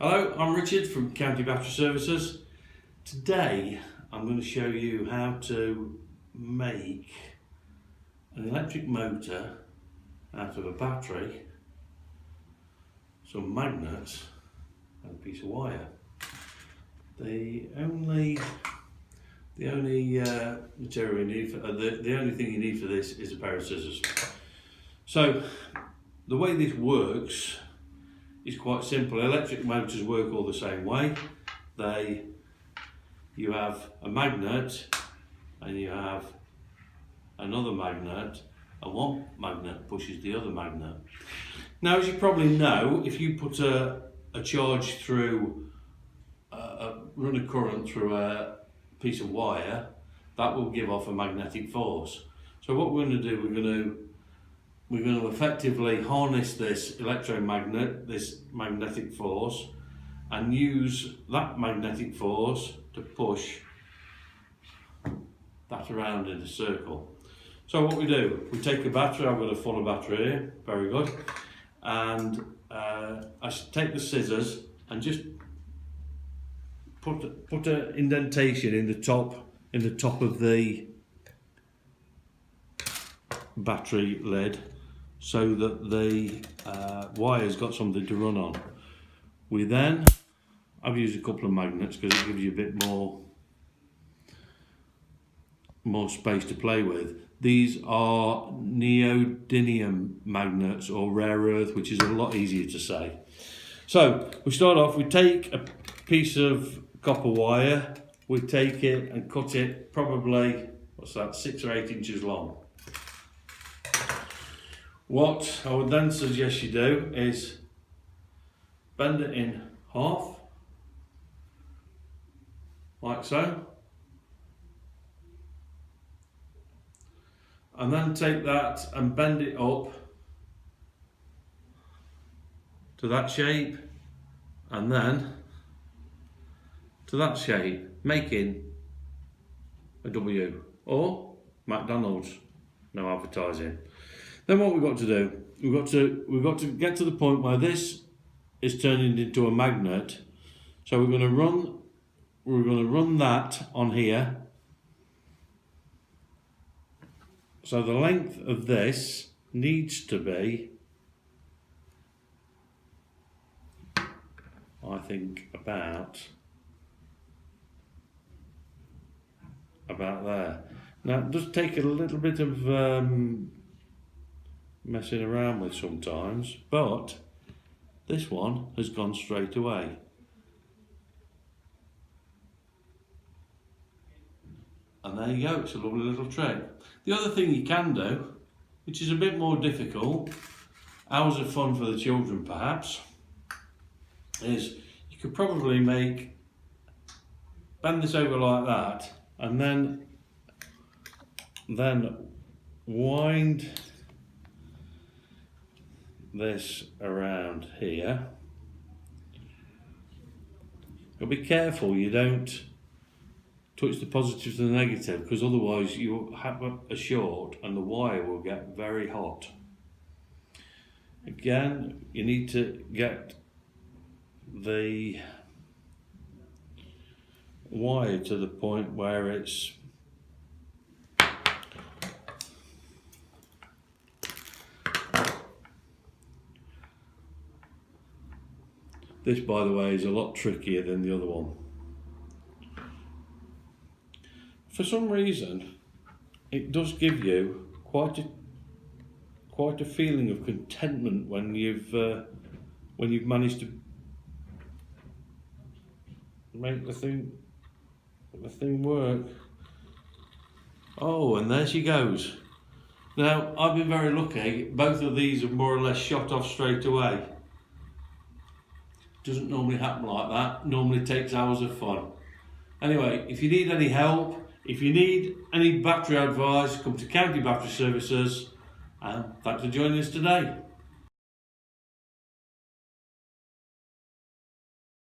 Hello, I'm Richard from County Battery Services. Today I'm going to show you how to make an electric motor out of a battery, some magnets and a piece of wire. The only material you need for the only thing you need for this is a pair of scissors. So the way this works is quite simple. Electric motors work all the same way. You have a magnet and you have another magnet, and one magnet pushes the other magnet. Now, as you probably know, if you put a charge through, run a current through a piece of wire, that will give off a magnetic force. So what we're going to do, we're going to effectively harness this electromagnet, this magnetic force, and use that magnetic force to push that around in a circle. So what we do, we take a battery. I've got a full battery here, very good, and I take the scissors and just put an indentation in the top of the battery lid, so that the wire's got something to run on. I've used a couple of magnets because it gives you a bit more space to play with. These are neodymium magnets, or rare earth, which is a lot easier to say. So we start off, we take a piece of copper wire, we take it and cut it probably, 6 or 8 inches long. What I would then suggest you do is bend it in half, like so, and then take that and bend it up to that shape, and then to that shape, making a W, or McDonald's, no advertising. Then what we've got to do, we've got to get to the point where this is turning into a magnet. So we're going to run that on here. So the length of this needs to be, I think, about there. Now it does take a little bit of messing around with sometimes, but this one has gone straight away. And there you go, it's a lovely little trick. The other thing you can do, which is a bit more difficult, hours of fun for the children perhaps, is you could probably bend this over like that, and then wind this around here. But be careful you don't touch the positive to the negative, because otherwise you'll have a short and the wire will get very hot. Again, you need to get the wire to the point where it's this, by the way, is a lot trickier than the other one. For some reason, it does give you quite a feeling of contentment when you've managed to make the thing work. Oh, and there she goes. Now, I've been very lucky. Both of these have more or less shot off straight away. Doesn't normally happen like that. Normally takes hours of fun. Anyway, if you need any help, if you need any battery advice, come to County Battery Services, and thanks for joining us today.